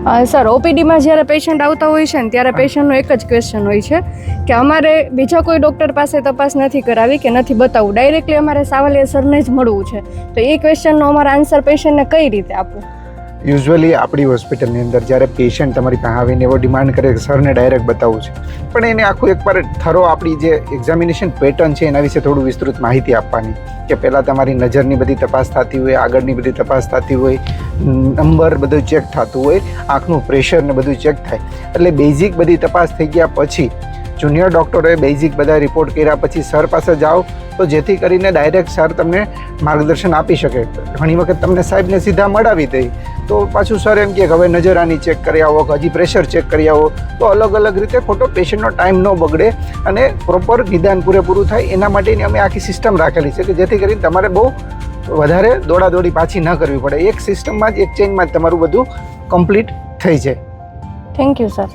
Sir ઓપીડીમાં જ્યારે patient આવતા હોય છે ને ત્યારે પેશન્ટનો એક જ ક્વેશ્ચન હોય છે કે અમારે બીજા કોઈ ડૉક્ટર પાસે તપાસ નથી કરાવી કે નથી બતાવવું, ડાયરેક્ટલી અમારે સાવલિયા સરને જ મળવું છે. તો એ ક્વેશ્ચનનો અમારો આન્સર પેશન્ટને કઈ રીતે આપવું? યુઝ્યુઅલી આપણી હોસ્પિટલની અંદર જ્યારે પેશન્ટ તમારી પાસે આવીને એવો ડિમાન્ડ કરે કે સરને ડાયરેક્ટ બતાવવું છે, પણ એને આખું એકવાર થરો આપણી જે એક્ઝામિનેશન પેટર્ન છે એના વિશે થોડું વિસ્તૃત માહિતી આપવાની કે પહેલાં તમારી નજરની બધી તપાસ થતી હોય, આગળની બધી તપાસ થતી હોય, નંબર બધું ચેક થતું હોય, આંખનું પ્રેશર ને બધું ચેક થાય. એટલે બેઝિક બધી તપાસ થઈ ગયા પછી જુનિયર ડૉક્ટરોએ બેઝિક બધા રિપોર્ટ કર્યા પછી સર પાસે જાઓ તો જેથી કરીને ડાયરેક્ટ સર તમને માર્ગદર્શન આપી શકે. ઘણી વખત તમને સાહેબને સીધા મળાવી દે તો પાછું સર એમ કે હવે નજર આની ચેક કરી આવો કે હજી પ્રેશર ચેક કરી આવો, તો અલગ અલગ રીતે ખોટો પેશન્ટનો ટાઈમ ન બગડે અને પ્રોપર નિદાન પૂરેપૂરું થાય એના માટેની અમે આખી સિસ્ટમ રાખેલી છે કે જેથી કરીને તમારે બહુ વધારે દોડાદોડી પાછી ન કરવી પડે. એક સિસ્ટમમાં જ એક ચેઇનમાં જ તમારું બધું કમ્પ્લીટ થઈ જાય. Thank you sir.